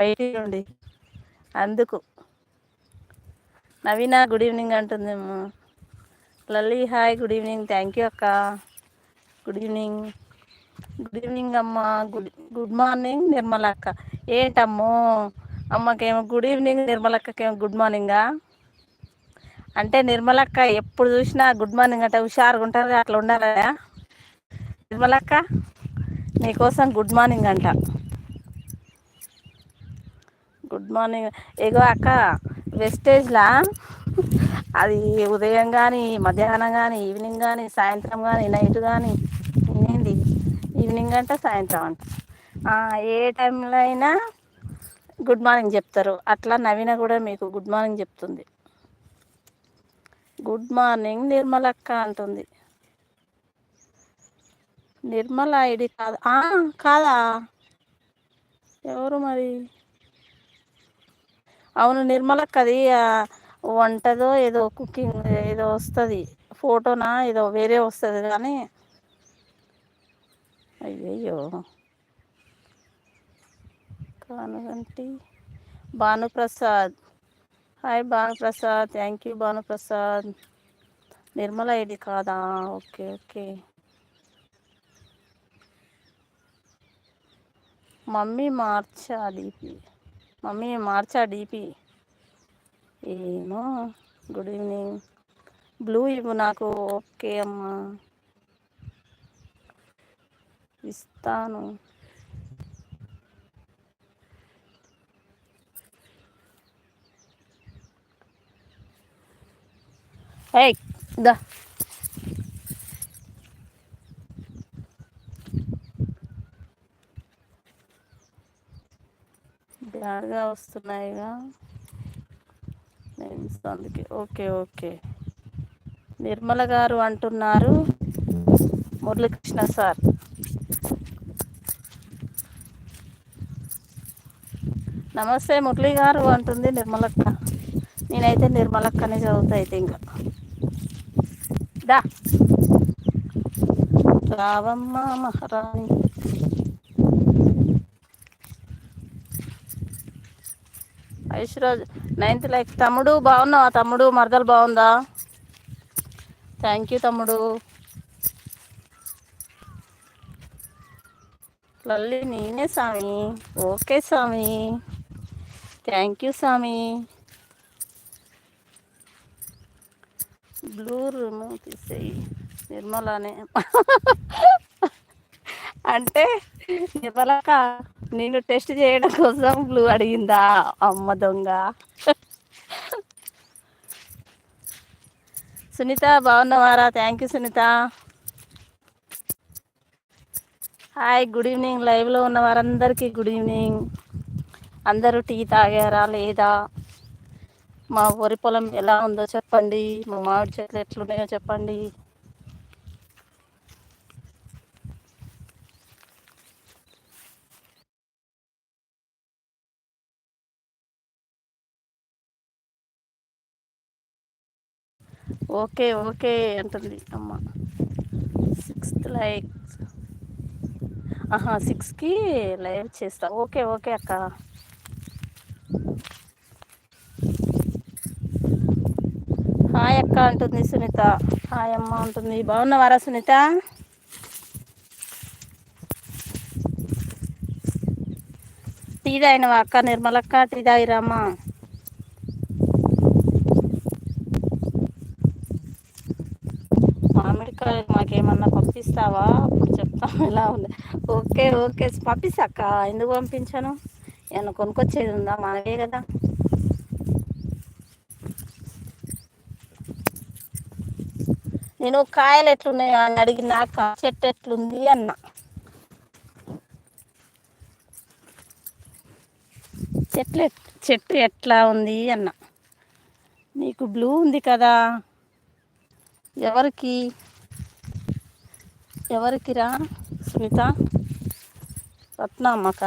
బయటి నుండి అందుకు. నవీన గుడ్ ఈవినింగ్ అంటుందేమో. Lalli hi good evening. Thank you అక్క. Good evening. గుడ్ ఈవినింగ్ అమ్మ. గుడ్ మార్నింగ్ నిర్మల అక్క. ఏంటమ్మో అమ్మకేమో గుడ్ ఈవినింగ్, నిర్మలక్కకేమో గుడ్ మార్నింగా. అంటే నిర్మలక్క ఎప్పుడు చూసినా గుడ్ మార్నింగ్ అంటే హుషారుగా ఉంటారు, అట్లా ఉండాలా నిర్మలక్క? నీకోసం గుడ్ మార్నింగ్ అంట. Good morning. ఏగో అక్క వెస్టేజ్లా అది ఉదయం కానీ, మధ్యాహ్నం కానీ, ఈవినింగ్ కానీ, సాయంత్రం కానీ, నైట్ కానీ, ఏంది ఈవినింగ్ అంట సాయంత్రం అంట, ఏ టైంలో అయినా గుడ్ మార్నింగ్ చెప్తారు. అట్లా నవీన కూడా మీకు గుడ్ మార్నింగ్ చెప్తుంది. గుడ్ మార్నింగ్ నిర్మలక్క అంటుంది. నిర్మల ఐడి కాదా? కాదా? ఎవరు మరి? అవును నిర్మలక్కది వంటదో ఏదో కుకింగ్ ఏదో వస్తుంది, ఫోటోనా ఏదో వేరే వస్తుంది కానీ. అయ్యయ్యో. Kanuganti Bhanuprasad. Hi Bhanuprasad. Thank you Bhanuprasad. Nirmala ID కాదా? Okay okay. మమ్మీ మార్చా డిపి ఏమో. Good evening. బ్లూ ఇవ్వు నాకు. ఓకే అమ్మా ఇస్తాను. ఏయ్ దా. బ్యాడ్గా వస్తున్నాయిగా నేను అందుకే. Okay okay. నిర్మల గారు అంటున్నారు మురళీకృష్ణ సార్. నమస్తే మురళి గారు అంటుంది నిర్మలక్క. నేనైతే నిర్మలక్కనే చదువుతా అయితే. ఇంకా దా రావమ్మ మహారాణి. ఐశ్వరాజ్ 9th లైక్. తమ్ముడు బాగున్నావా? తమ్ముడు మరదలు బాగుందా? థ్యాంక్ యూ తమ్ముడు. లల్లి నేనే Swami. Okay Swami. Thank you Swami. Blue remove తీసేయి నిర్మలానే అంటే నిర్మలక్క నేను టెస్ట్ చేయడం కోసం బ్లూ అడిగిందా? అమ్మ దొంగ. సునీత బాగున్నవారా? Thank you Sunitha. Hi good evening. లైవ్లో ఉన్న వారందరికీ గుడ్ ఈవినింగ్. అందరూ టీ తాగారా లేదా? మా వరి పొలం ఎలా ఉందో చెప్పండి. మా మామిడి చెట్లు ఎట్లున్నాయో చెప్పండి. ఓకే ఓకే అంటుంది అమ్మ. 6th like. 6కి లైవ్ చేస్తా. ఓకే ఓకే అక్క. హాయ్ అక్క అంటుంది సునీత. హాయ్ అమ్మ ఉంటుంది. బాగున్నవారా సునీత? టీ తాగినవా అక్క? నిర్మలక్క టీ తాగిరామ్మా? మామిడికాయ మాకేమన్నా పంపిస్తావా? అప్పుడు చెప్తాం ఎలా ఉంది. ఓకే ఓకే పంపిస్తాక్క. ఎందుకు పంపించాను? ఏమన్నా కొనుక్కొచ్చేది ఉందా? మనవే కదా. నేను కాయలు ఎట్లున్నాయో అని అడిగినాక చెట్టు ఎట్లుంది అన్న. చెట్టు ఎట్లా ఉంది అన్న. నీకు బ్లూ ఉంది కదా. ఎవరికిరా సునీత? రత్నమ్మక.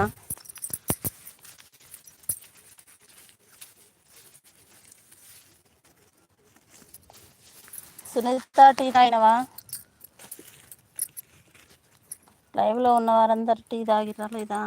సునీత టీ తాగినవా? లైవ్లో ఉన్న వారందరు టీ తాగిరా లేదా?